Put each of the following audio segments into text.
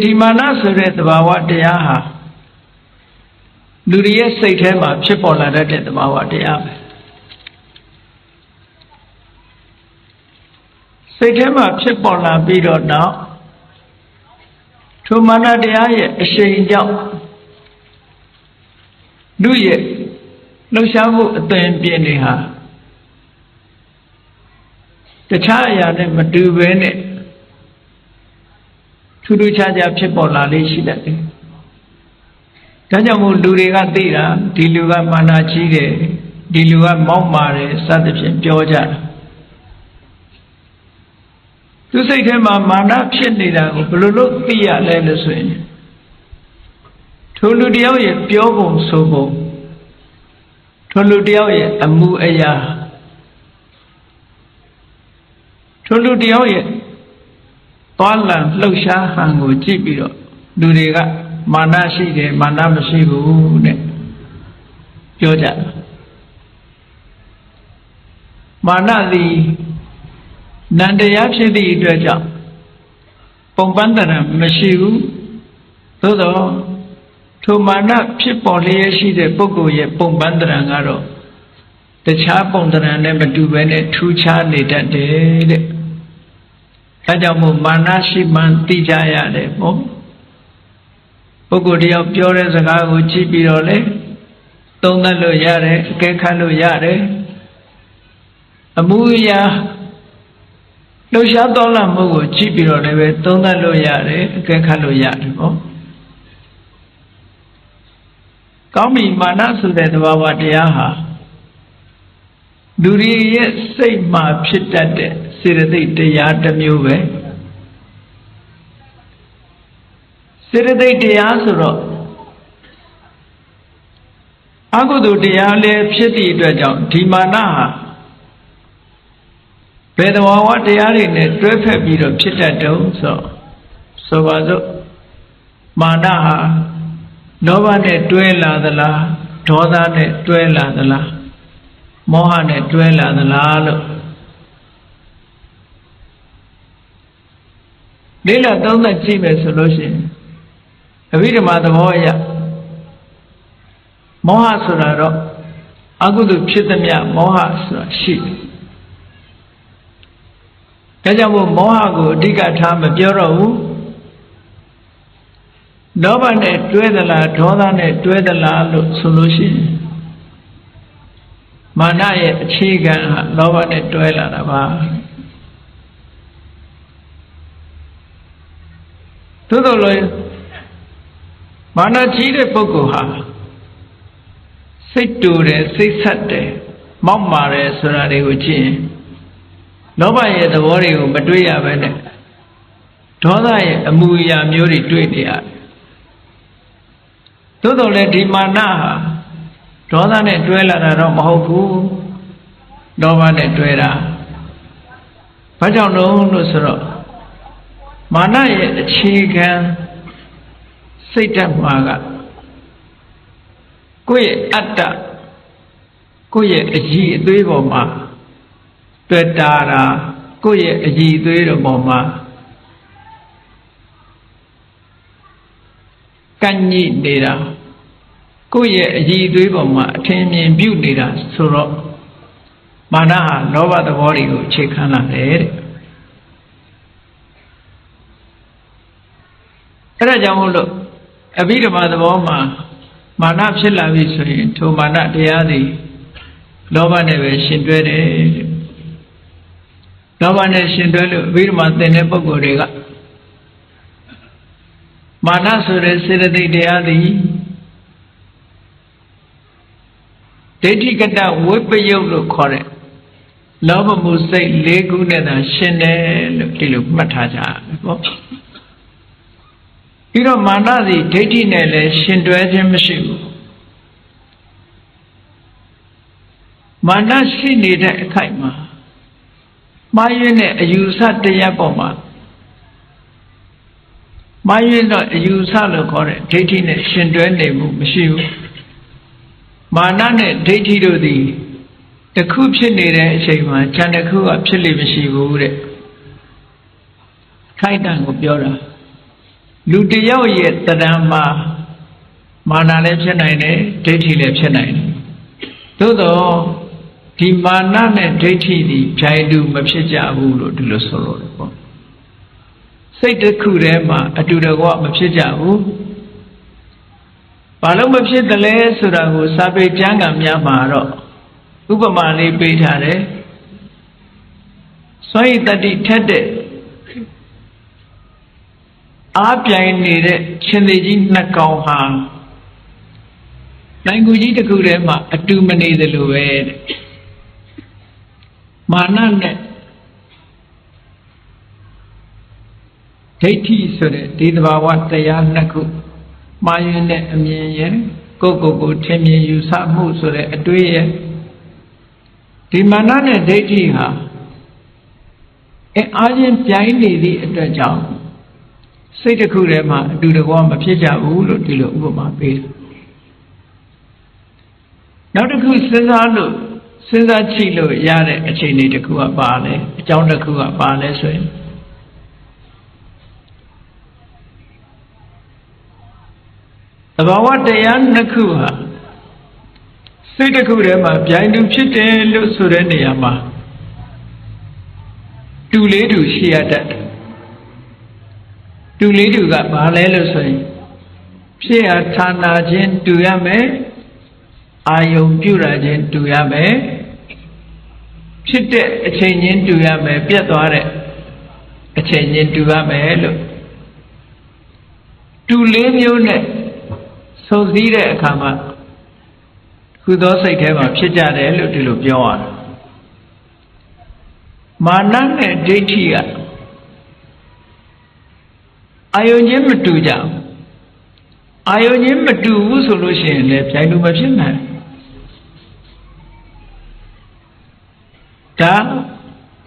ဒီမာနဆိုတဲ့သဘာဝတရားဟာလူတွေရဲ့စိတ်ထဲမှာဖြစ်ပေါ်လာတဲ့သဘာဝတရားပဲစိတ်ထဲမှာဖြစ်ပေါ်လာပြီးတော့နောက်ထိုမာနတရားရဲ့အရှိန်ကြောင့်လူရဲ့လှုပ်ရှားမှုအသွင်ပြင်တွေဟာတခြားအရာနဲ့မတူဘဲနဲ့ထူးထူးခြားခြားဖြစ်ပေါ်လာလေးရှိတတ်တယ်။ဒါကြောင့်မို့လူတွေကသိတာဒီလူကမာနကြီးတယ်ဒီလူကမောက်မာတယ်စသဖြင့်ပြောကြတာ။သူစိတ်ထဲမှာမာနဖြစ်နေတာကိုဘယ်လိုလုပ်သိရလဲလို့ဆိုရင်ထိုလူတယောက်ရဲ့ပြောပုံဆိုပုံထိုလူတယောက်ရဲ့အမှုအရာထိုလူတယောက်ရဲ့သွားလံလှုပ်ရှားဟန်ကိုကြည့်ပြီးတော့လူတွေကမာနရှိတယ်မာနမရှိဘူးတဲ့ပြောကြမာနသည်နန္တရားဖြစ်သည့်အတွက်ကြောင့်ပုံပန်းတရံမရှိဘူးသို့သောထိုမာနဖြစ်ပေါ်လျက်ရှိတဲ့ပုဂ္ဂိုလ်ရဲ့ပုံပန်းတရံကတော့တခြားပုံတရံနဲ့မတူဘဲနဲ့ထူးခြားနေတတ်တယ်တဲ့အဲကြောင့်မို့မာနရှိမှန်သိကြရတယ်ပေါ့ပုဂ္ဂိုလ်တယောက်ပြောတဲ့စကားကိုကြည့်ပြီးတော့လေသုံးသပ်လို့ရတယ်အကဲခတ်လို့ရတယ်အမှုအရာလှုပ်ရှားတော်လာမှုကိုကြည့်ပြီးတော့လည်းပဲသုံးသပ်လို့ရတယ်အကဲခတ်လို့ရတယ်ပေါ့ကောင်းပြီမာနဆိုတဲ့သဘာဝတရားဟာလူတွေရဲ့စိတ်မှာဖြစ်တတ်တဲ့စေတသိက်တရားတစ်မျိုးပဲစေတသိက်တရားဆိုတော့အကုသိုလ်တရားလည်းဖြစ်သည့်အတွက်ကြောင့်ဒီမာနဟာဘယ်သဘာဝတရားတွေနဲ့တွဲဖက်ပြီးတော့ဖြစ်တတ်တုံးဆိုပါစို့မာနဟာလောဘနဲ့တွဲလာသလားဒေါသနဲ့တွဲလာသလားမောဟနဲ့တွဲလာသလားလို့လေးလာသုံးသပ်ကြည့်မယ်ဆိုလို့ရှိရင်အဘိဓမ္မာသဘောအရမောဟဆိုတာတော့အကုသိုလ်ဖြစ်သမျှမောဟဆိုတာရှိတယ်ဒါကြောင့်မို့မောဟကိုအဓိကထားမပြောတော့ဘူးလောဘနဲ့တွဲသလားဒေါသနဲ့တွဲသလားလို့ဆိုလို့ရှိရင်မာနရဲ့အခြေခံဟာလောဘနဲ့တွဲလာတာပါသို့တော်လည်းမာနကြီးတဲ့ပုဂ္ဂိုလ်ဟာစိတ်တူတယ်စိတ်ဆက်တယ်မောက်မာတယ်ဆိုတာတွေကိုကြည့်ရင်လောဘရဲ့သဘောတွေကိုမတွေ့ရဘဲနဲ့ဒေါသရဲ့အမူအရာမျိုးတွေတွေ့နေရတယ်သို့တော်လည်းဒီမာနဟာဒေါသနဲ့တွဲလာတာတော့မဟုတ်ဘူးလောဘနဲ့တွဲတာဘာကြောင့်လို့ဆိုတော့မာနရဲ့အခြေခံစိတ်ဓာတ်မှာကကိုယ့်ရဲ့အတ္တကိုယ့်ရဲ့အကြည်အသွေးပေါ်မှာတွေ့တာကိုယ့်ရဲ့အကြည်အသွေးပေါ်မှာကန့်ညိနေတာကိုယ့်ရဲ့အကြည်အသွေးပေါ်မှာအထင်မြင်ပြုနေတာဆိုတော့မာနဟာလောဘသဘောတွေကိုအခြေခံလာတယ်တဲ့အဲဒါကြောင့်မို့လို့အဘိဓမ္မာသဘောမှာမာနဖြစ်လာပြီဆိုရင်ထိုမာနတရားသည်လောဘနဲ့ပဲရှင်တွဲတယ်လောဘနဲ့ရှင်တွဲလို့အဘိဓမ္မာသင်တဲ့ပုဂ္ဂိုလ်တွေကမာနဆိုတဲ့စေတသိက်တရားသည်ဒိဋ္ဌိကတဝိပယုတ်လို့ခေါ်တဲ့လောဘမှုစိတ်၄ခုနဲ့သာရှင်တယ်လို့ဒီလိုမှတ်ထားကြတယ်ပေါ့ပြီးတော့မာနသည်ဒိဋ္ဌိနဲ့လည်းရှင်တွဲခြင်းမရှိဘူးမာနရှိနေတဲ့အခိုက်မှာမှားယွင်းတဲ့အယူဆတရားပေါ်မှာမှားယွင်းတော့အယူဆလို့ခေါ်တဲ့ဒိဋ္ဌိနဲ့ရှင်တွဲနေမှုမရှိဘူးမာနနဲ့ဒိဋ္ဌိတို့သည်တစ်ခုဖြစ်နေတဲ့အချိန်မှာဉာဏ်တစ်ခုကဖြစ်လိမ့်မရှိဘူးတဲ့ခိုက်တန်ကိုပြောတာ လူတယောက်ရဲ့တဏ္ဍာမှာမာနလည်းဖြစ်နိုင်တယ်ဒိဋ္ဌိလည်းဖြစ်နိုင်တယ်သို့တော့ဒီမာနနဲ့ဒိဋ္ဌိဒီဖြိုင်တူမဖြစ်ကြဘူးလို့ဒီလိုဆိုလို့ပေါ့စိတ်တစ်ခုထဲမှာအတူတကွမဖြစ်ကြဘူးဘာလို့မဖြစ်တယ်လဲဆိုတာကိုစာပေကျမ်းဂန်များမှာတော့ဥပမာလေးပေးထားတယ်စွန့်ရည်တတိထက်တဲ့အားပြိုင်နေတဲ့ရှင်သေကြီးနှစ်ကောင်ဟာနိုင်ကူကြီးတစ်ခုထဲမှာအတူမနေသလိုပဲတဲ့မာနနဲ့ဒိဋ္ဌိဆိုတဲ့ဒီသဘာဝတရားနှစ်ခုမှားယွင်းတဲ့အမြင်ရဲ့ကိုထင်မြင်ယူဆမှုဆိုတဲ့အတွေ့ရဲ့ဒီမာနနဲ့ဒိဋ္ဌိဟာအားချင်းပြိုင်နေသည့်အတွက်ကြောင့်စိတ်တစ်ခုထဲမှာအတူတကွမဖြစ်ကြဘူးလို့ဒီလိုဥပမာပေးတယ်နောက်တစ်ခုစဉ်းစားကြည့်လို့ရတဲ့အခြေအနေတစ်ခုကပါလဲအကြောင်းတစ်ခုကပါလဲဆိုရင်သဘာဝတရားနှစ်ခုဟာစိတ်တစ်ခုထဲမှာပြိုင်တူဖြစ်တယ်လို့ဆိုတဲ့နေရာမှာတူလေးတူရှိရတတ်တယ်တူလေးတူကဘာလဲလို့ဆိုရင်ဖြစ်ဟာဌာနချင်းတူရမယ်အာယုံပြုတာချင်းတူရမယ်ဖြစ်တဲ့အချိန်ချင်းတူရမယ်ပြတ်သွားတဲ့အချိန်ချင်းတူရမယ်လို့တူလေးမျိုးနဲ့စုံစည်းတဲ့အခါမှာခုသောစိတ်ထဲမှာဖြစ်ကြတယ်လို့ဒီလိုပြောရတယ်မာနနဲ့ဒိဋ္ဌိကအာယုံချင်းမတူကြဘူးအာယုံချင်းမတူဘူးဆိုလို့ရှိရင်လည်းပြိုင်တူမဖြစ်နိုင်ဒါ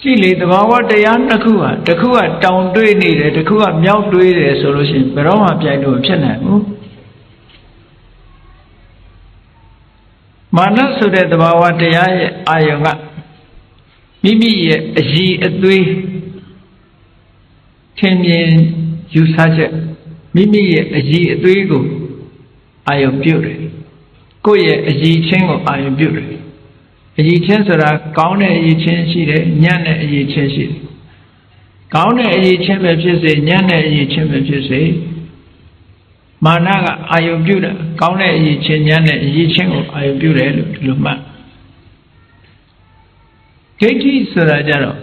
ကြည့်လေသဘာဝတရားနှစ်ခုဟာတစ်ခုကတောင်တွေးနေတယ်တစ်ခုကမြောက်တွေးတယ်ဆိုလို့ရှိရင်ဘယ်တော့မှပြိုင်တူမဖြစ်နိုင်ဘူးမာနဆိုတဲ့သဘာဝတရားရဲ့အာယုံကမိမိရဲ့အည်အသွေးထင်မြင်ယူဆချက်မိမိရဲ့အည်အသွေးကိုအာယုံပြုတယ်ကိုယ့်ရဲ့အည်ချင်းကိုအာယုံပြုတယ်အည်ချင်းဆိုတာကောင်းတဲ့အည်ချင်းရှိတယ်ညံ့တဲ့အည်ချင်းရှိတယ်ကောင်းတဲ့အည်ချင်းပဲဖြစ်စေညံ့တဲ့အည်ချင်းပဲဖြစ်စေမာနကအာယုံပြုတယ်ကောင်းတဲ့အည်ချင်းညံ့တဲ့အည်ချင်းကိုအာယုံပြုတယ်လို့ဒီလိုမှတ်ဒိဋ္ဌိဆိုတာကြတော့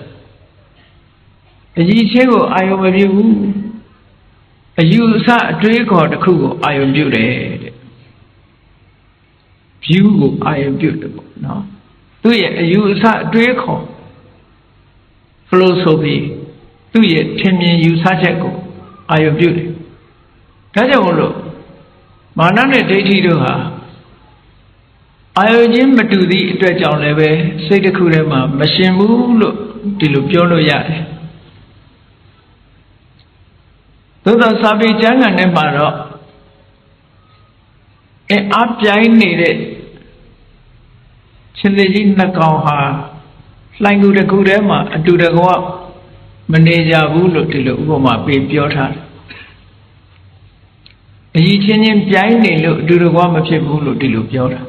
အည်ချင်းကိုအာယုံမပြုဘူးအယူအဆအတွေးခေါ်တစ်ခုကိုအာယုံပြုတယ်တဲ့ view ကိုအာယုံပြုတယ်ပေါ့နော်သူ့ရဲ့အယူအဆအတွေးခေါ် philosophy သူ့ရဲ့ထင်မြင်ယူဆချက်ကိုအာယုံပြုတယ်ဒါကြောင့်မို့လို့မာနနဲ့ဒိဋ္ဌိတို့ဟာအာယုံချင်းမတူသည့်အတွက်ကြောင့်လည်းပဲစိတ်တစ်ခုထဲမှာမရှင်ဘူးလို့ဒီလိုပြောလို့ရတယ်သို့သောစာပေကျမ်းဂန်ထဲမှာတော့အားပြိုင်နေတဲ့ရှင်သေကြီးနှစ်ကောင်ဟာလှိုင်ကူတစ်ခုထဲမှာအတူတကွမနေကြဘူးလို့ဒီလိုဥပမာပေးပြောထားတယ်အည်ချင်းချင်းပြိုင်နေလို့အတူတကွမဖြစ်ဘူးလို့ဒီလိုပြောတာ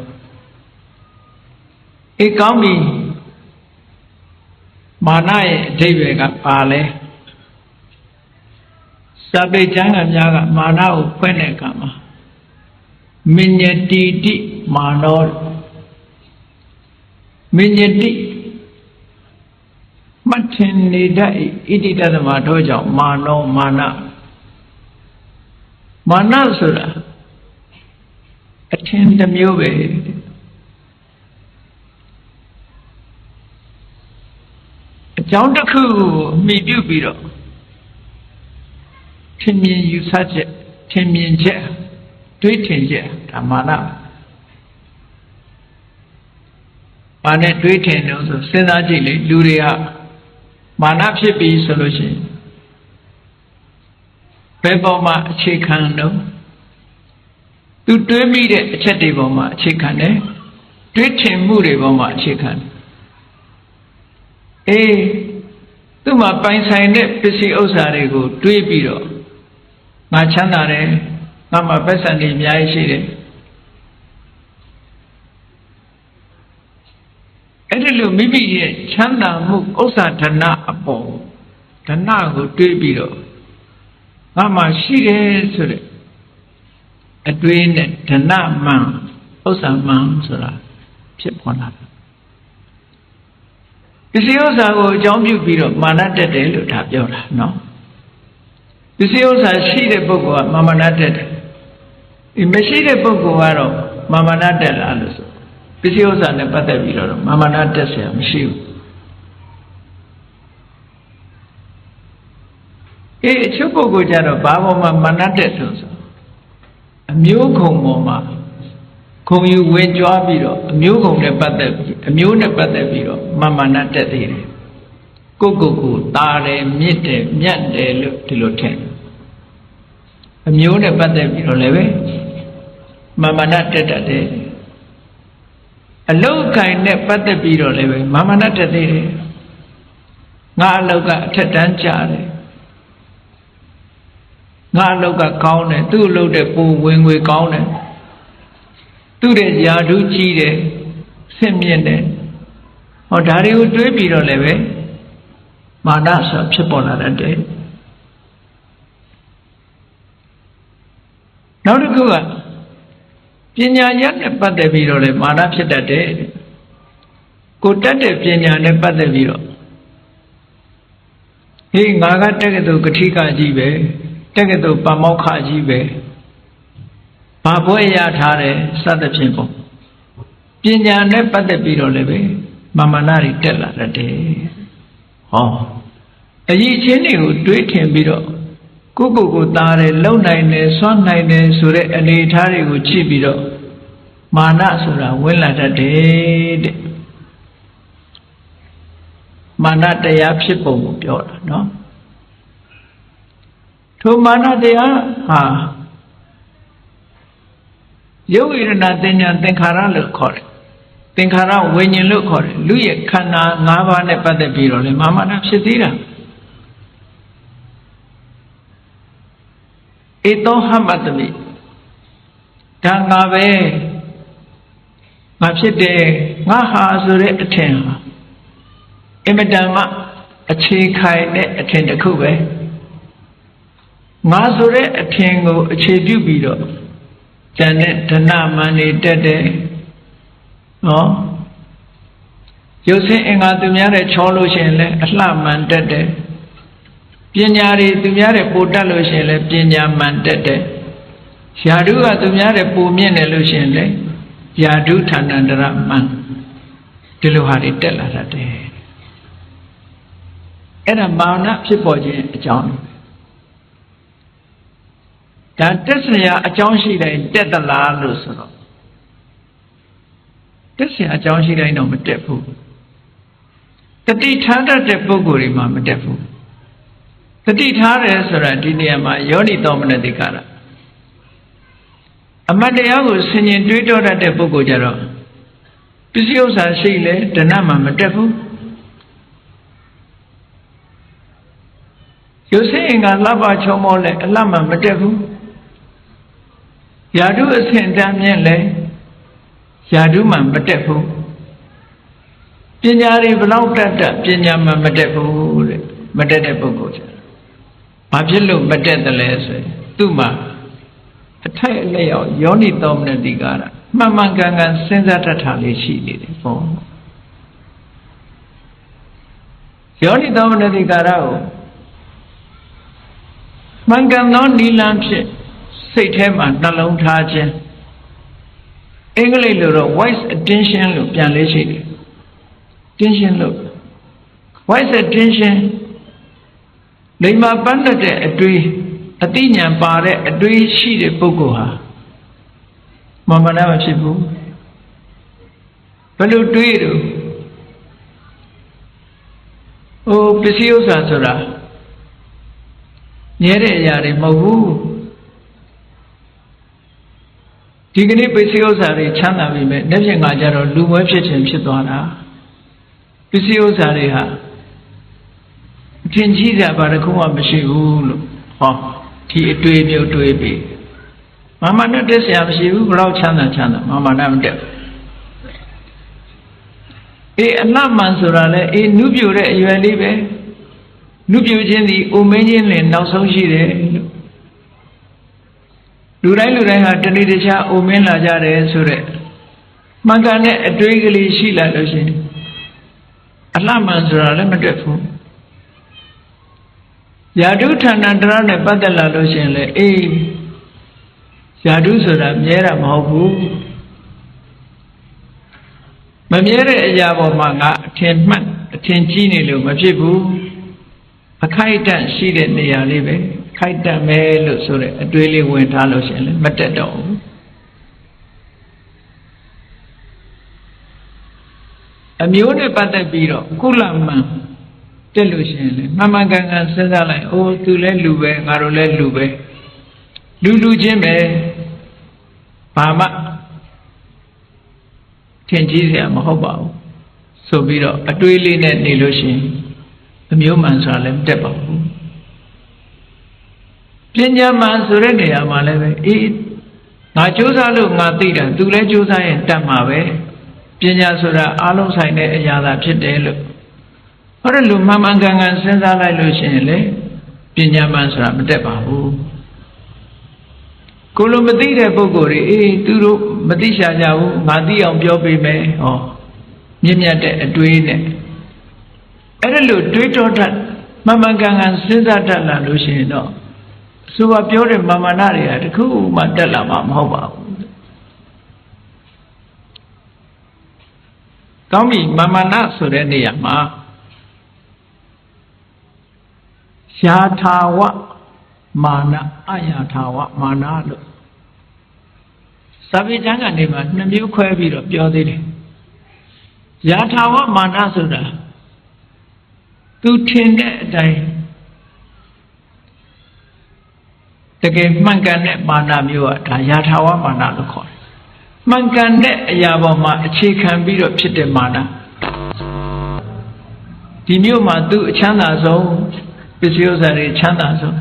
ကောင်းပြီမာနရဲ့အဓိပ္ပာယ်ကပါလဲစာပေကျမ်းဂန်များကမာနကိုဖွင့်တဲ့အခါမှာမဉ္ဇတိတိမာနောမဉ္ဇတိမှတ်ထင်နေတတ်ဣတိတသမတို့ကြောင့်မာနောမာနဆိုတာအထင်တစ်မျိုးပဲအကြောင်းတစ်ခုမှီပြုပြီးတော့ထင်မြင်ယူဆချက်ထင်မြင်ချက်တွေးထင်ချက်ဒါမာနဘာနဲ့တွေးထင်လို့ဆိုစဉ်းစားကြည့်လေလူတွေကမာနဖြစ်ပြီးဆိုလို့ရှိရင်ဘယ်ပေါ်မှာအခြေခံတော့သူတွေးမိတဲ့အချက်တွေပေါ်မှာအခြေခံတယ်တွေးထင်မှုတွေပေါ်မှာအခြေခံတယ်သူ့မှာပိုင်ဆိုင်တဲ့ပစ္စည်းဥစ္စာတွေကိုတွေးပြီးတော့င ငါချမ်းသာတယ်ငါမှာပတ်စံတွေအများကြီးရှိတယ်အဲ့ဒီလိုမိမိရဲ့ချမ်းသာမှုဥစ္စာဓနအပေါ်ဓနကိုတွေးပြီးတော့ငါမှာရှိတယ်ဆိုတဲ့အတွေးနဲ့ဓနမှန်ဥစ္စာမှန်ဆိုတာဖြစ်ပေါ်လာတယ်ပစ္စည်းဥစ္စာကိုအကြောင်းပြုပြီးတော့မာနတက်တယ်လို့ဒါပြောတာနော်ပစ္စည်းဥစ္စာရှိတဲ့ပုဂ္ဂိုလ်ကမာနတက်တယ်ဒီမရှိတဲ့ပုဂ္ဂိုလ်ကတော့မာနတက်လာလို့ဆိုပစ္စည်းဥစ္စာနဲ့ပတ်သက်ပြီးတော့မာနတက်เสียမရှိဘူးအချုပ်ပုဂ္ဂိုလ်ကြတော့ဘာပေါ်မှာမာနတက်လို့ဆိုအမျိုးခုံပေါ်မှာခုံယူဝင်ကြွားပြီးတော့အမျိုးခုံနဲ့ပတ်သက်ပြီးအမျိုးနဲ့ပတ်သက်ပြီးတော့မာနတက်သေးတယ်ကိုတာတယ်မြစ်တယ်မြတ်တယ်လို့ဒီလိုထင်အမျိုးနဲ့ပတ်သက်ပြီးတော့လည်းပဲမာနတက်တတ်တယ်အလုတ်ခိုင်နဲ့ပတ်သက်ပြီးတော့လည်းပဲမာနတက်သေးတယ်ငါအလုတ်ကအထက်တန်းကြတယ်ငါအလုတ်ကကောင်းတယ်သူ့အလုတ်တဲ့ပုံဝင်ငွေကောင်းတယ်သူ့ရဲ့ယာဓုကြီးတယ်ဆင့်မြင့်တယ်ဟောဒါတွေကိုတွေးပြီးတော့လည်းပဲမာနဆိုဖြစ်ပေါ်လာတတ်တယ်နောက်တစ်ခုကပညာရနဲ့ပတ်သက်ပြီးတော့လည်းမာနဖြစ်တတ်တယ်ကိုတတ်တဲ့ပညာနဲ့ပတ်သက်ပြီးတော့ဟေးငါကတက္ကသိုလ်ကထိကကြီးပဲတက္ကသိုလ်ပါမောက္ခကြီးပဲဘာဘွဲ့ရထားတယ်စသဖြင့်ပေါ့ပညာနဲ့ပတ်သက်ပြီးတော့လည်းပဲမာနတွေတက်လာတတ်တယ်ဟောအရေးချင်းတွေကိုတွေးထင်ပြီးတော့ကိုသားတယ်လုံနိုင်တယ်စွန့်နိုင်တယ်ဆိုတဲ့အနေအထားတွေကိုကြည့်ပြီးတော့မာနဆိုတာဝင်လာတတ်တယ်တဲ့မာနတရားဖြစ်ပုံကိုပြောတာနော်ထိုမာနတရားဟာယုတ်ဝိရဏသင်ညာသင်္ခါရလို့ခေါ်တယ်သင်္ခါရဝိညာဉ်လို့ခေါ်တယ်လူရဲ့ခန္ဓာ၅ပါးနဲ့ပတ်သက်ပြီးတော့လေမာနဖြစ်သေးတာဧသောဟမတမိဒါငါပဲငါဖြစ်တယ်ငါဟာဆိုတဲ့အထင်ဟာအမတန်မှအခြေခိုင်တဲ့အထင်တစ်ခုပဲငါဆိုတဲ့အထင်ကိုအခြေပြုပြီးတော့ကျန်တဲ့ဓနမန်နေတက်တယ်နော်ရုပ်ဆင်းအင်္ဂါသူများတဲ့ချောလို့ရှိရင်လည်းအလှမှန်တက်တယ်ပညာတွေသူများတဲ့ပိုတက်လို့ရှိရင်လည်းပညာမှန်တက်တယ်ယာဓုကသူများတဲ့ပိုမြင့်တယ်လို့ရှိရင်လည်းယာဓုဌာဏန္တရမှန်ဒီလိုဟာတွေတက်လာတတ်တယ်အဲ့ဒါမာနဖြစ်ပေါ်ခြင်းအကြောင်းဒါတက်စရာအကြောင်းရှိတိုင်းတက်သလားလို့ဆိုတော့တက်စရာအကြောင်းရှိတိုင်းတော့မတက်ဘူးတတိထားတတ်တဲ့ပုဂ္ဂိုလ်တွေမှာမတက်ဘူးတတိထားတယ်ဆိုတာဒီနေရာမှာယောနိသောမနတိကာရအမတ်တရားကိုဆင်ញင်တွေးတောတတ်တဲ့ပုဂ္ဂိုလ်ကြတော့ပစ္စည်းဥစ္စာရှိလေဓနမှာမတက်ဘူးရုပ်ဆင်းအင်္ဂါလှပချုံမောလဲအလှမှမတက်ဘူးယာဓုအဆင့်တန်းမြင့်လဲယာဓုမှမတက်ဘူးပညာတွေဘလောက်တတ်ပညာမှမတက်ဘူးတဲ့မတက်တဲ့ပုဂ္ဂိုလ်ကြဘာဖြစ်လို့မတက်တယ်လဲဆိုရင်သူ့မှာအထိုက်အလျောက်ယောနိသောမနတိကာရမှန်မှန်ကန်ကန်စဉ်းစားတတ်တာလေးရှိနေတယ်ပေါ့ယောနိသောမနတိကာရကိုမှန်ကန်သောနိလန်းဖြစ်စိတ်ထဲမှာနှလုံးထားခြင်းအင်္ဂလိပ်လိုတော့ wise attention လို့ပြန်လေးရှိတယ် attention လို့ wise attention လိမ္မာပန်းတဲ့အတွေ့အသိဉာဏ်ပါတဲ့အတွေ့ရှိတဲ့ပုဂ္ဂိုလ်ဟာမာနမဖြစ်ဘူးဘယ်လိုတွေးတော့ပစ္စည်းဥစ္စာဆိုတာမြဲတဲ့အရာတွေမဟုတ်ဘူးဒီကနေ့ပစ္စည်းဥစ္စာတွေချမ်းသာပြီမဲ့နေ့ဖြင့်ငါကြတော့လူမွဲဖြစ်ခြင်းဖြစ်သွားတာပစ္စည်းဥစ္စာတွေဟာအထင်ကြီးစရာဘာတစ်ခုမှမရှိဘူးလို့ဟော ဒီအတွေ့အမျိုးတွေ့ပြီမာမနဲ့တက်ဆရာမရှိဘူးဘယ်တော့ချမ်းသာမာမနဲ့မတက်အေးအလှမှန်ဆိုတာလေအေးနုပြိုတဲ့အရွယ်လေးပဲနုပြိုခြင်းဒီအိုမင်းခြင်းနဲ့နောက်ဆုံးရှိတယ်လို့လူတိုင်းဟာတဏှိတခြားအိုမင်းလာကြတယ်ဆိုတဲ့မှန်ကန်တဲ့အတွေ့ကလေးရှိလာလို့ရှိရင်အလှမှန်ဆိုတာလည်းမတက်ဘူးယာတုဌာဏတရနဲ့ပတ်သက်လာလို့ရှိရင်လေအေးယာတုဆိုတာမြဲတာမဟုတ်ဘူးမမြဲတဲ့အရာပေါ်မှာငါအထင်မှတ်အထင်ကြီးနေလို့မဖြစ်ဘူးအခိုက်အတန့်ရှိတဲ့နေရာလေးပဲခိုက်တန့်ပဲလို့ဆိုတဲ့အတွေးလေးဝင်ထားလို့ရှိရင်လည်းမတက်တော့ဘူးအမျိုးနဲ့ပတ်သက်ပြီးတော့ကုလမှန်တက်လို့ရှိရင်လေမှန်မှန်ကန်ကန်စဉ်းစားလိုက်အိုးသူလည်းလူပဲငါတို့လည်းလူပဲလူချင်းပဲဘာမှထင်ကြီးစရာမဟုတ်ပါဘူးဆိုပြီးတော့အတွေးလေးနဲ့နေလို့ရှိရင်အမျိုးမှန်ဆိုတာလည်းမတက်ပါဘူးပညာမှန်ဆိုတဲ့နေရာမှာလည်းပဲအေးငါကြိုးစားလို့ငါသိတာသူလည်းကြိုးစားရင်တတ်မှာပဲပညာဆိုတာအလုံးဆိုင်တဲ့အရာသာဖြစ်တယ်လို့ဟောတယ်လူမှန်မှန်ကန်ကန်စဉ်းစားလိုက်လို့ရှိရင်လေပညာမှန်ဆိုတာမတက်ပါဘူးကိုလိုမသိတဲ့ပုဂ္ဂိုလ်တွေအေးသူတို့မသိရှာကြဘူးငါသိအောင်ပြောပေးမယ်ဟောမြင့်မြတ်တဲ့အတွေးနဲ့အဲ့ဒါလို့တွေးတော်တတ်မှန်မှန်ကန်ကန်စဉ်းစားတတ်လာလို့ရှိရင်တော့ဆိုပါပြောတဲ့မာမနာတွေကတခုမှတက်လာမှာမဟုတ်ပါဘူးကောင်းပြီမာမနာဆိုတဲ့နေရာမှာယာထာဝမာနအယာထာဝမာနလို့စာပေကျမ်းကနေမှာနှစ်မျိုးခွဲပြီးတော့ပြောသေးတယ်ယာထာဝမာနဆိုတာသူထင်တဲ့အတိုင်းတကယ်မှန်ကန်တဲ့မာနမျိုးကဒါယာထာဝမာနလို့ခေါ်တယ်မှန်ကန်တဲ့အရာပေါ်မှာအခြေခံပြီးတော့ဖြစ်တဲ့မာနဒီမျိုးမှာသူအချမ်းသာဆုံးပစ္စည်းဥစ္စာတွေချမ်းသာဆုံး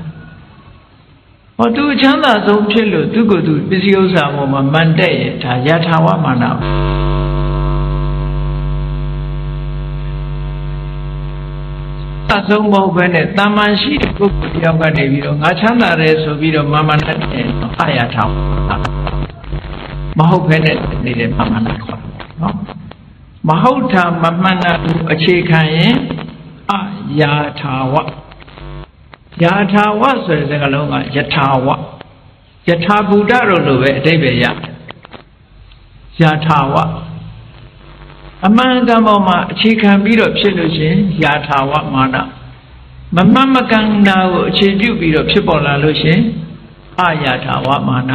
ဟောသူအချမ်းသာဆုံးဖြစ်လို့သူကိုယ်သူပစ္စည်းဥစ္စာပေါ်မှာမန်တက်ရဲ့ဒါယာထာဝမာနအဆုံးမဟုတ်ဘဲနဲ့တာမန်ရှိတဲ့ပုဂ္ဂိုလ်တယောက်ကနေပြီးတော့ငါချမ်းသာတယ်ဆိုပြီးတော့မာမနတ်တယ်အယာထာမဟုတ်ဘဲနဲ့နေတဲ့မာမနတ်ခေါ်နော်မဟုတ်တာမမှန်တာကိုအခြေခံရင်အယာထာဝယာထာဝဆိုတဲ့စကားလုံးကယထာဝယထာဘူတတို့လိုပဲအဓိပ္ပာယ်ရယာထာဝအမှန်ကန်ပေါ်မှာအခြေခံပြီးတော့ဖြစ်လို့ရှင်ယာထာဝမာနမမှန်မကန်တာကိုအခြေပြုပြီးတော့ဖြစ်ပေါ်လာလို့ရှင်အယာထာဝမာန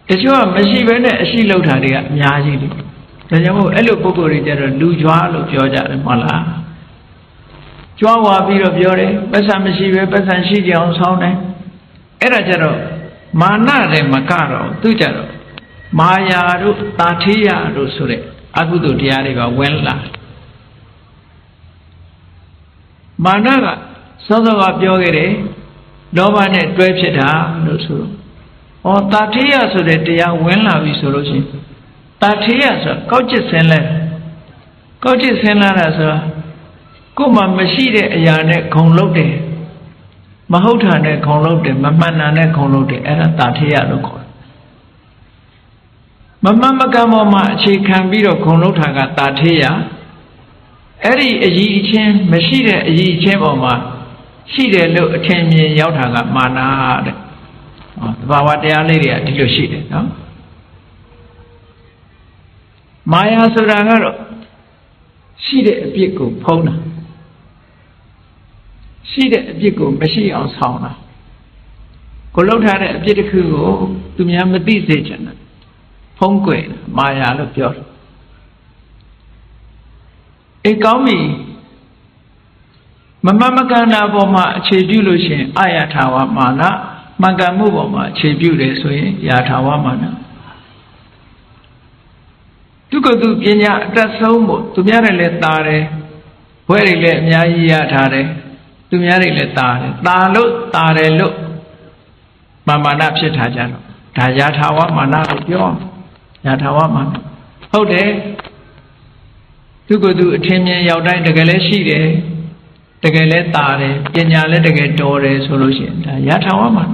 တချို့ကမရှိဘဲနဲ့အရှိလောက်တာတွေကအများကြီးလေဒါကြောင့်မို့အဲ့လိုပုဂ္ဂိုလ်တွေကျတော့လူကြွားလို့ပြောကြတယ်မဟုတ်လားကြွားဝါပြီးတော့ပြောတယ်ပတ်စံမရှိပဲပတ်စံရှိကြအောင်ဆောင်းတယ်အဲ့ဒါကျတော့မာနတယ်မကတော့သူကြတော့မာယာတို့တာထေယတို့ဆိုတဲ့အကုသိုလ်တရားတွေကဝင်လာမာနကစောစောကပြောခဲ့တယ်လောဘနဲ့တွဲဖြစ်တာလို့ဆိုတော့တာထေယဆိုတဲ့တရားဝင်လာပြီဆိုလို့ရှိရင်တာထေယဆိုကောက်ကျစ်ဆင်းလဲကောက်ကျစ်ဆင်းလာတာဆိုတာကိုယ်မှမရှိတဲ့အရာနဲ့ခုံလုတ်တယ်မဟုတ်တာနဲ့ခုံလုတ်တယ်မမှန်တာနဲ့ခုံလုတ်တယ်အဲ့ဒါတာထေယလို့ခေါ်တယ်မမှန်မကန်ပေါ်မှာအခြေခံပြီးတော့ခုံလုတ်တာကတာထေယအဲ့ဒီအကြီးအချင်းမရှိတဲ့အကြီးအချင်းပေါ်မှာရှိတယ်လို့အထင်မြင်ရောက်တာကမာနတဲ့သဘာဝတရားလေးတွေကဒီလိုရှိတယ်နော်မာယာဆိုတာကတော့ရှိတဲ့အပြစ်ကိုဖုံးတာရှိတဲ့အပြစ်ကိုမရှိအောင်ဆောင်တာကိုလှုပ်ထားတဲ့အပြစ်တစ်ခုကိုသူများမသိစေချင်တာဖုံးကွယ်မာယာလို့ပြောတယ်အေးကောင်းပြီမမမကန္နာပေါ်မှာအခြေပြုလို့ရှိရင်အာယထာဝမာနမှန်ကန်မှုပေါ်မှာအခြေပြုတယ်ဆိုရင်ယာထာဝမာနသူကသူပညာအတတ်ဆုံးဖို့သူများတွေလည်းတာတယ်ဘွဲတွေလည်းအများကြီးရထားတယ်သူများတွေလည်းတာတယ်တာလို့တာတယ်လို့ မာနဖြစ်ထားကြတော့ဒါယာထာဝမာနကိုပြောယာထာဝမာနဟုတ်တယ်သူကသူအထင်မြင်ရောက်တိုင်းတကယ်လည်းရှိတယ်တကယ်လည်းတာတယ်ပညာလည်းတကယ်တော်တယ်ဆိုလို့ရှိရင်ဒါယာထာဝမာန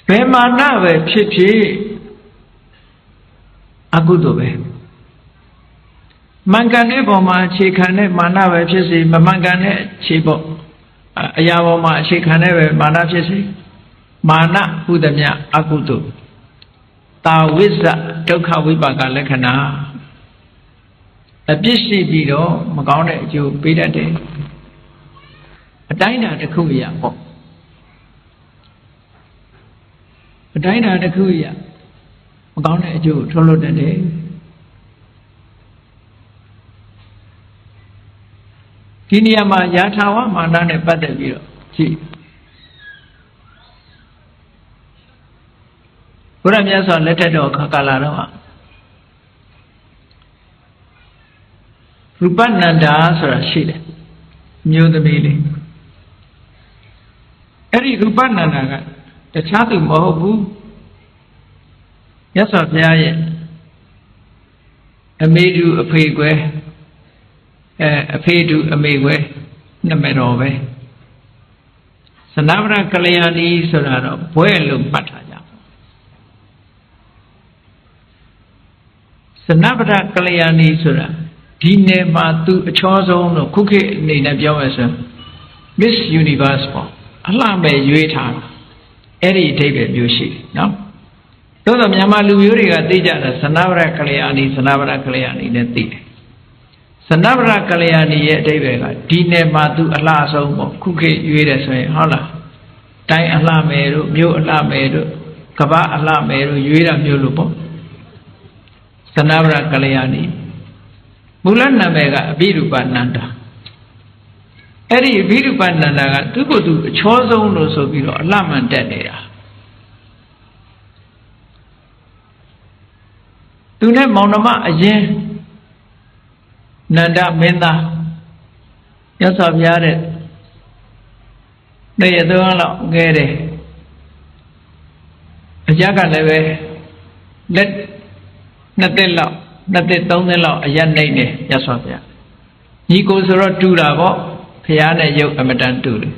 ဘယ်မာနပဲဖြစ်ဖြစ်အကုသိုလ်ပဲမှန်ကန်တဲ့ပုံမှာအခြေခံတဲ့မာနပဲဖြစ်စေမမှန်ကန်တဲ့အခြေပေါ့အရာပေါ်မှာအခြေခံတဲ့ပဲမာနဖြစ်စေမာနဟုသမျှအကုသိုလ်တာဝိဇ္ဇဒုက္ခဝိပါကလက္ခဏာအပြစ်ရှိပြီးတော့မကောင်းတဲ့အကျိုးပေးတတ်တယ်အတိုင်းအတာတစ်ခုရပေါ့အတိုင်းအတာတစ်ခုရမကောင်းတဲ့အကျိုးထုတ်လို့တတ်တယ်ဒီနေရာမှာယာထာဝမာနနဲ့ပတ်သက်ပြီးတော့ကြည့်ဘုရားမြတ်စွာလက်ထက်တော်ခါကာလတော့ရူပနန္ဒာဆိုတာရှိတယ်မျိုးသမီးလေးအဲ့ဒီရူပနန္ဒာကတခြားသူမဟုတ်ဘူးမြတ်စွာဘုရားရဲ့အမေတူအဖေကွယ်အဖေတူအမေကွယ်နမတော်ပဲသနဗရကလျာဏီဆိုတာတော့ဘွဲလို့မှတ်ထားကြသနဗရကလျာဏီဆိုတာဒီနယ်မှာသူအချောဆုံးလို့ခုခေတ်အနေနဲ့ပြောမယ်ဆို Miss Universe ပေါ့အလှမဲ့ရွေးထားတာအဲ့ဒီအဓိပ္ပာယ်မျိုးရှိတယ်နော်သို့တော့မြန်မာလူမျိုးတွေကသိကြတာသနဗရကလျာဏီသနဗရကလျာဏီနဲ့သိတယ်သနဗရကလျာဏီရဲ့အဓိပ္ပာယ်ကဒီနယ်မှာသူအလှဆုံးပေါ့ခုခေတ်ရွေးတယ်ဆိုရင်ဟုတ်လားတိုင်းအလှမယ်တို့မြို့အလှမယ်တို့ကမ္ဘာအလှမယ်တို့ရွေးတာမျိုးလို့ပေါ့သနဗရကလျာဏီမူလနာမည်ကအဘိရူပနန္ဒာအဲ့ဒီအဘိရူပနန္ဒာကသူ့ကိုယ်သူအချောဆုံးလို့ဆိုပြီးတော့အလှမှန်တက်နေတာသူနဲ့မောင်နှမအရင်နန္ဒမင်းသားရသော်ဘုရားတဲ့နေ့ရက်သုံးလောက်ငဲတယ်အကြကလည်းပဲလက်နှစ်သက်လောက်နှစ်သက်သုံးသက်လောက်အရနှိမ့်တယ်ရသော်ဘုရားညီကိုဆိုတော့တူတာပေါ့ဘုရားနဲ့ရုပ်အမတန်တူတယ်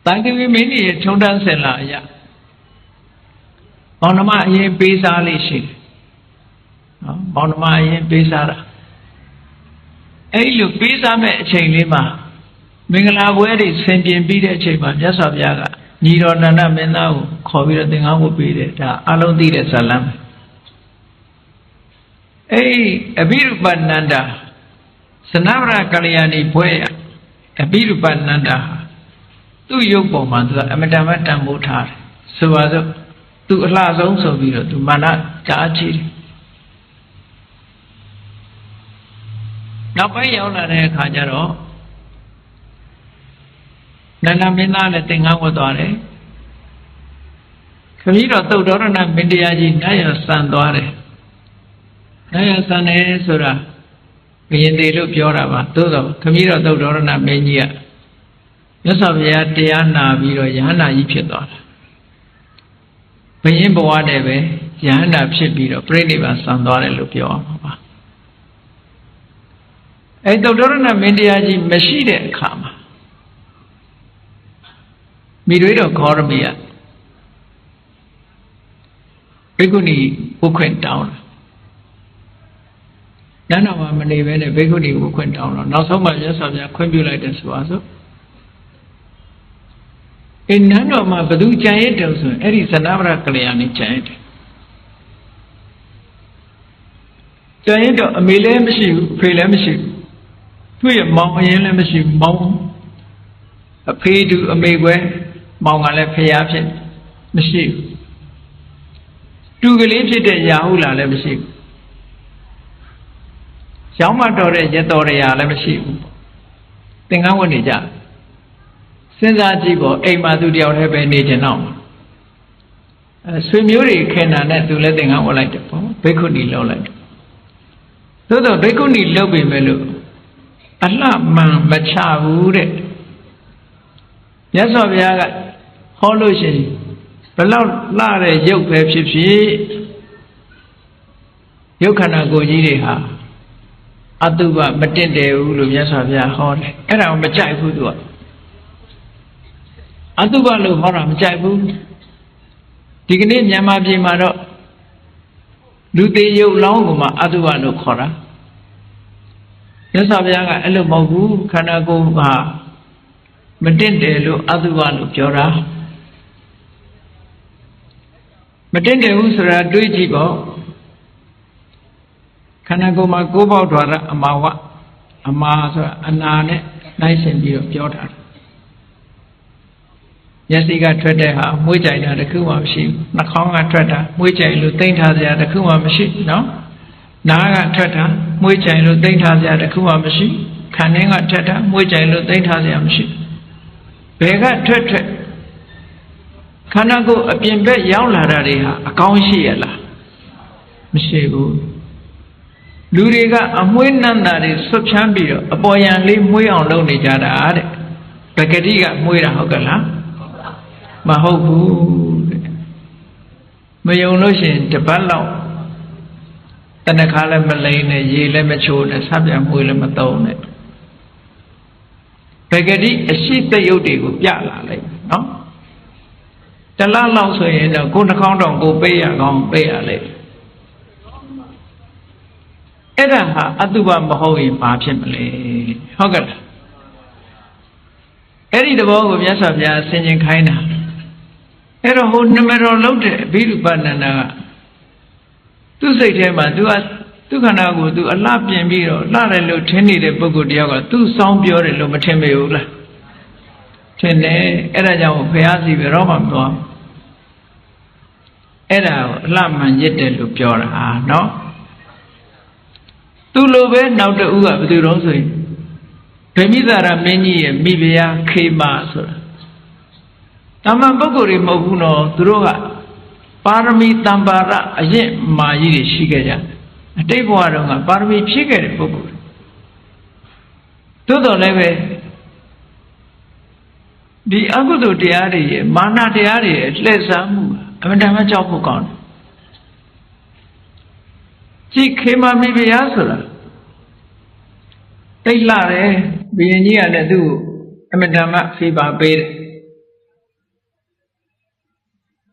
တန်ခဝိမင်းကြီးထုံတန်းစင်လာအရာမောင်နှမအရင်ပေးစားလေးရှိတယ်နော်မောင်နှမအရင်ပေးစားတာအဲ့လိုပေးစားမဲ့အချိန်လေးမှာမင်္ဂလာပွဲတွေဆင်ပြင်ပြီးတဲ့အချိန်မှာမြတ်စွာဘုရားကညီတော်နန္ဒမင်းသားကိုခေါ်ပြီးတော့သင်္ကန်းဝတ်ပေးတယ်ဒါအလုံးသိတဲ့ဇာလံအဲ့အဘိရူပနန္ဒာသနဗရကလျာဏီဘွဲရအဘိရူပနန္ဒာသူ့ရုပ်ပေါ်မှာသူကအမတန်မှတန်ဖိုးထားတယ်ဆိုပါစို့သူအလှဆုံးဆိုပြီးတော့သူမာနကြားချီတယ်နောက်ပိုင်းရောက်လာတဲ့အခါကျတော့နန္ဒမင်းသားလည်းသင်္ကန်းဝတ်သွားတယ်ခမည်းတော်သုတ်တော်ရဏမင်းတရားကြီးနတ်ရဆန်သွားတယ်နတ်ရဆန်တယ်ဆိုတာဘယင်သေးလို့ပြောတာပါသို့တော့ခမည်းတော်သုတ်တော်ရဏမင်းကြီးကမြတ်စွာဘုရားတရားနာပြီးတော့ယဟန္တာကြီးဖြစ်သွားတာဘယင်ဘဝနဲ့ပဲယဟန္တာဖြစ်ပြီးတော့ပြိဋိဘံဆံသွားတယ်လို့ပြောအောင်ပါအဲသုတ်တော်ရဏမင်းတရားကြီးမရှိတဲ့အခါမှာမိတွေတော်ခေါရမီကဘိက္ခုနီဝတ်ခွင့်တောင်းတာနန်းတော်မှာမနေဘဲနဲ့ဘိက္ခုနီဝတ်ခွင့်တောင်းတော့နောက်ဆုံးမှမြတ်စွာဘုရားခွင့်ပြုလိုက်တယ်ဆိုပါစို့အဲနန်းတော်မှာဘသူကြံရစ်တယ်ဆိုရင်အဲ့ဒီသနဗရကလျာဏီကြံရစ်တယ်ကြံရစ်တော့အမေလည်းမရှိဘူးအဖေလည်းမရှိဘူးသူ့ရဲ့မောင်အရင်လည်းမရှိဘူးမောင်အဖေတူအမေကွယ်မောင်ကလည်းဖျားဖြစ်မရှိဘူးတူကလေးဖြစ်တဲ့ရာဟုလာလည်းမရှိဘူးရောင်းမတော်တဲ့ရတော်ရရာလည်းမရှိဘူးသင်္ကန်းဝတ်နေကြစဉ်းစားကြည့်ပေါ့အိမ်မှာသူတယောက်တည်းပဲနေကြတော့ဆွေမျိုးတွေခင်တာနဲ့သူလည်းသင်္ကန်းဝတ်လိုက်တယ်ပေါ့ဘိက္ခုနီလောက်လိုက်တယ်သို့တော့ဘိက္ခုနီလောက်ပြီမဲ့လို့အ အလှမှန်မချဘူးတဲ့မြတ်စွာဘုရားကဟောလို့ရှိရင်ဘလောက်လှတဲ့ရုပ်ပဲဖြစ်ဖြစ်ရုပ်ခန္ဓာကိုယ်ကြီးတွေဟာအတုပမတင့်တယ်ဘူးလို့မြတ်စွာဘုရားဟောတယ်အဲ့ဒါကိုမကြိုက်ဘူးသူကအတုပလို့ဟောတာမကြိုက်ဘူးဒီကနေ့မြန်မာပြည်မှာတော့လူသေးရုပ်လောင်းကိုမှအတုပလို့ခေါ်တာမြတ်စွာဘုရားကအဲ့လိုမဟုတ်ဘူးခန္ဓာကိုယ်ဟာမတင့်တယ်လို့အတုပလို့ပြောတာမတင့်တယ်ဘူးဆိုတာတွေးကြည့်ပေါ့ခန္ဓာကိုယ်မှာကိုးပေါက်ထွာရအမာဝအမာဆိုတာအနာနဲ့နှိုင်းရှင်ပြီးတော့ပြောထားတယ်မျက်စိကထွက်တဲ့ဟာမွေးကြိုင်တာတခုမှမရှိဘူးနှာခေါင်းကထွက်တာမွေးကြိုင်လို့သိမ့်ထားစရာတခုမှမရှိနော်နားကထွက်တာမွေးကြိုင်လို့သိမ့်ထားစရာတခုမှမရှိခန္ဓင်းကထွက်တာမွေးကြိုင်လို့သိမ့်ထားစရာမရှိဘယ်ကထွက်ခန္ဓာကိုယ်အပြင်ဘက်ရောက်လာတာတွေဟာအကောင်းရှိရလားမရှိဘူးလူတွေကအမွှေးနှံ့တာတွေဆွတ်ဖြန်းပြီးတော့အပေါ်ယံလေးမွှေးအောင်လုပ်နေကြတာတဲ့ပဂတိကမွှေးတာဟုတ်ကလားမဟုတ်ဘူးတဲ့မယုံလို့ရှိရင်တပတ်လောက်တဏ္ဍခါလည်းမလိမ့်နဲ့ရေလည်းမချိုးနဲ့ဆပ်ပြန်မွှေးလည်းမသုံးနဲ့ပဂတိအရှိတယုတ်တွေကိုပြလာလိုက်နော်တလားလောက်ဆိုရင်တော့ကိုယ်နှာခေါင်းတောင်ကိုပေးရကောင်းပေးရလေအဲ့ဒါဟာအတုပမဟုတ်ရင်ဘာဖြစ်မလဲဟုတ်ကဲ့လားအဲ့ဒီသဘောကိုမြတ်စွာဘုရားဆင်ခြင်ခိုင်းတာအဲ့တော့ဟိုနမတော်လုံးတဲ့အဘိဓုပနန္ဒာကသူ့စိတ်ထဲမှာသူခန္ဓာကိုသူအလှပြင်ပြီးတော့လှတယ်လို့ထင်နေတဲ့ပုဂ္ဂိုလ်တယောက်ကသူ့စောင်းပြောတယ်လို့မထင်ပေဘူးလားထင်တယ်အဲ့ဒါကြောင့်ဘုရားစီဘယ်တော့မှမသွားအဲ့ဒါကိုအလှမှန်ရစ်တယ်လို့ပြောတာနော်သူလိုပဲနောက်တဦးကဘယ်သူတော့ဆိုရင်ဗိမိသာရမင်းကြီးရဲ့မိဖုရားခေမာဆိုတာတမန်ပုဂ္ဂိုလ်တွေမဟုတ်ဘူးနော်သူတို့ကပါရမီတံပါရအရင်မာကြီးတွေရှိခဲ့ကြအတိတ်ဘဝတုန်းကပါရမီဖြည့်ခဲ့တဲ့ပုဂ္ဂိုလ်သို့တော်လည်းပဲဒီအကုသိုလ်တရားတွေရဲ့မာနတရားတွေရဲ့လှည့်စားမှုအမှန်တမ်းကြောက်ဖို့ကောင်းတယ်ကြည့်ခေမာမိဖုရားဆိုတာတိတ်လာတယ်ဘုရင်ကြီးကလည်းသူ့အမှန်တမ်းဖေးပါပေးတယ်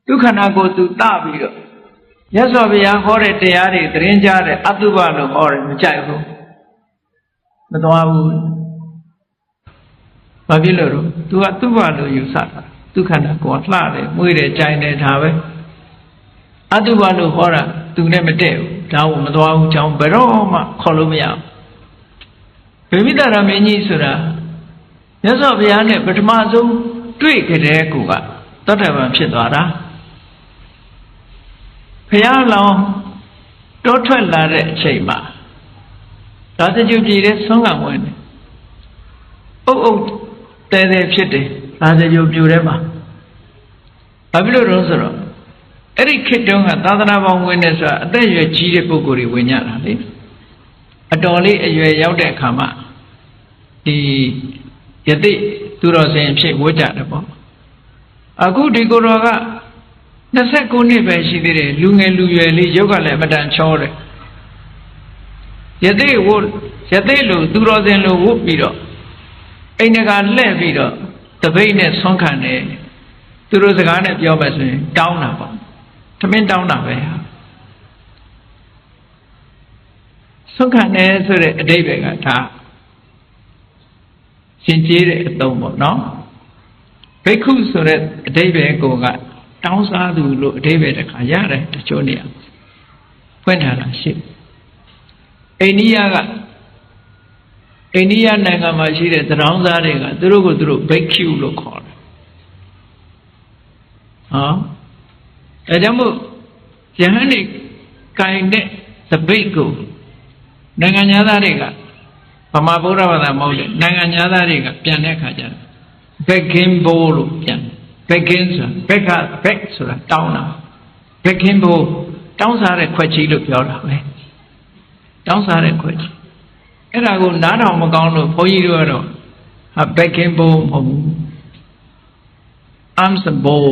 ဒုက္ခနာကိုသူတပြီးတော့မြတ်စွာဘုရားဟောတဲ့တရားတွေသတင်းကြားတဲ့အတုပလို့ဟောတယ်မကြိုက်ဘူးမသွားဘူးဘာဖြစ်လို့တော့သူကတုပလို့ယူဆတာဒုက္ခနာကိုလှတယ်မွေးတယ်ကြိုင်တယ်ဒါပဲအတုပလို့ဟောတာသူနဲ့မတည့်ဘူးဒါကိုမသွားဘူးကြောင်းဘယ်တော့မှခေါ်လို့မရဘူးဗိမိတာရမင်းကြီးဆိုတာမြတ်စွာဘုရားနဲ့ပထမဆုံးတွေ့ကြတဲ့ကူကသောတာပန်ဖြစ်သွားတာဘုရားလောင်းတောထွက်လာတဲ့အချိန်မှာဒါစကြုပြည်တဲ့ဆုံးကဝင်တယ်အုပ်တဲဖြစ်တယ်ဒါစကြုပြူထဲမှာဘာဖြစ်လို့တော့ဆိုတော့အဲ့ဒီခေတ်တုန်းကသာသနာပေါင်းဝင်နေဆိုတာအသက်အရွယ်ကြီးတဲ့ပုဂ္ဂိုလ်တွေဝင်ကြတာလေအတော်လေးအရွယ်ရောက်တဲ့အခါမှာဒီယသိသူတော်စင်ဖြစ်ဝတ်ကြတယ်ပေါ့အခုဒီကိုယ်တော်က29နှစ်ပဲရှိသေးတယ်လူငယ်လူရွယ်လေးရုပ်ကလည်းအမတန်ချောတယ်ယသိလို့သူတော်စင်လို့ဝတ်ပြီးတော့အိမ်ကလှည့်ပြီးတော့တပိတ်နဲ့ဆွမ်းခံတယ်သူတို့စကားနဲ့ပြောမယ်ဆိုရင်တောင်းတာပေါ့သမင်းတောင်းတာပဲဆွမ်းခံတယ်ဆိုတဲ့အဓိပ္ပာယ်ကဒါရှင်ကျေးတဲ့အသုံးပေါ့နော်ဘိက္ခုဆိုတဲ့အဓိပ္ပာယ်ကိုကတောင်းစားသူလို့အဓိပ္ပာယ်တစ်ခါရတယ်တချို့နေရာဖွင့်ထားတာရှိအိန္ဒိယနိုင်ငံမှာရှိတဲ့သံတော်သားတွေကသူတို့ကိုသူတို့ဘိက္ခုလို့ခေါ်တယ်ဟောအဲကြောင့်မို့ယဟန်တွေကင်တဲ့သပိတ်ကိုနိုင်ငံသားတွေကဗမာဗုဒ္ဓဘာသာမဟုတ်တဲ့နိုင်ငံသားတွေကပြန်တဲ့အခါကျတော့ဘက်ကင်းဘိုးလို့ပြန်ဘက်ကင်းဆိုဘက်ကဘက်ဆိုတာတောင်းတာဘက်ကင်းဘိုးတောင်းစားတဲ့ခွက်ကြီးလို့ပြောတာပဲတောင်းစားတဲ့ခွက်ကြီး အဲ့ဒါကိုနားထောင်မကောင်းလို့ဘုန်းကြီးတို့ကတော့ဘက်ကင်းဘုံမဟုတ်ဘူး arms bow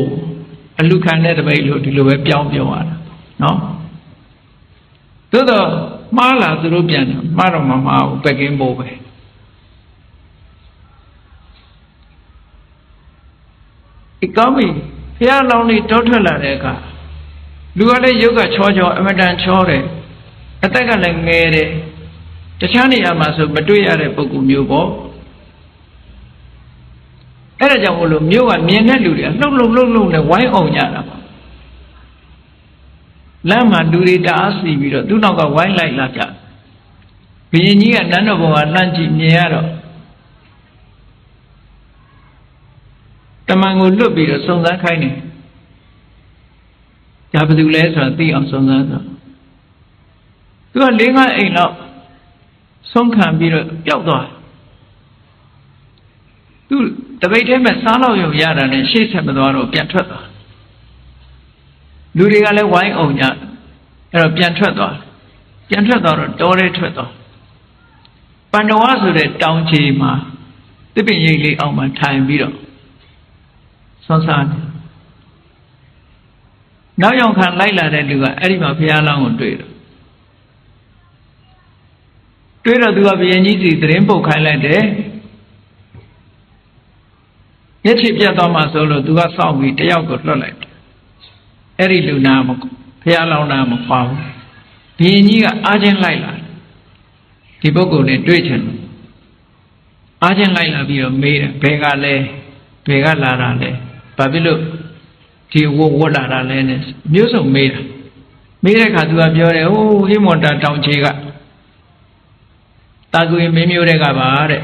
အလူခံတဲ့တပိတ်လို့ဒီလိုပဲပြောင်းပြောရတာနော်သို့တော့မှားလာသူတို့ပြန်တယ်မှားတော့မမှားဘူးဘက်ကင်းဘုံပဲဒီကောင်းပြီဘုရားလောင်းလေးတောထွက်လာတဲ့အခါလူကလည်းရုပ်ကချောချောအမတန်ချောတယ်အသက်ကလည်းငယ်တယ်တခြားနေရာမှာဆိုမတွေ့ရတဲ့ပုဂ္ဂိုလ်မျိုးပေါ့အဲ့ဒါကြောင့်မို့လို့မျိုးကမြင်တဲ့လူတွေလှုပ်နဲ့ဝိုင်းအောင်ကြတာပေါ့လမ်းမှာလူတွေတအားစီပြီးတော့သူ့နောက်ကဝိုင်းလိုက်လာကြဘုရင်ကြီးကနန်းတော်ဘုံကလှမ်းကြည့်မြင်ရတော့တမန်ကိုလွတ်ပြီးတော့စုံစမ်းခိုင်းတယ်ဒါဘယ်သူလဲဆိုတာသိအောင်စုံစမ်းဆိုသူက၄-၅အိမ်လောက်ဆုံးခံပြီးတော့ပျောက်သွားသူတပိတ်ထဲမှာစားလောက်ရုံရတာနဲ့ရှေ့ဆက်မသွားတော့ပြန်ထွက်သွားလူတွေကလည်းဝိုင်းအောင်ကြအဲ့တော့ပြန်ထွက်သွားတော့တောထဲထွက်သွားပန္နဝဆိုတဲ့တောင်ချီမှာတစ်ပင်ရိပ်လေးအောင်မှထိုင်ပြီးတော့ဆွမ်းစားတယ်နောက်ရောက်ခံလိုက်လာတဲ့လူကအဲ့ဒီမှာဘုရားလောင်းကိုတွေ့တော့သူကဘုရင်ကြီးစီသတင်းပုတ်ခိုင်းလိုက်တယ်မျက်ခြေပြတ်သွားမှဆိုလို့သူကစောင့်ပြီးတယောက်ကိုလွှတ်လိုက်တယ်အဲ့ဒီလူနာမဘုရားလောင်းနာမခွာဘူးဘုရင်ကြီးကအားချင်းလိုက်လာဒီပုဂ္ဂိုလ်နဲ့တွေ့ချင်တယ်အားချင်းလိုက်လာပြီးတော့မေးတယ်ဘယ်ကလဲဘယ်ကလာတာလဲဘာဖြစ်လို့ဒီဝတ်လာတာလဲနဲ့မျိုးစုံမေးတဲ့အခါသူကပြောတယ်ဟိုးဟိမွန်တာတောင်ချေကတာကွေမင်းမျိုးတွေကပါတဲ့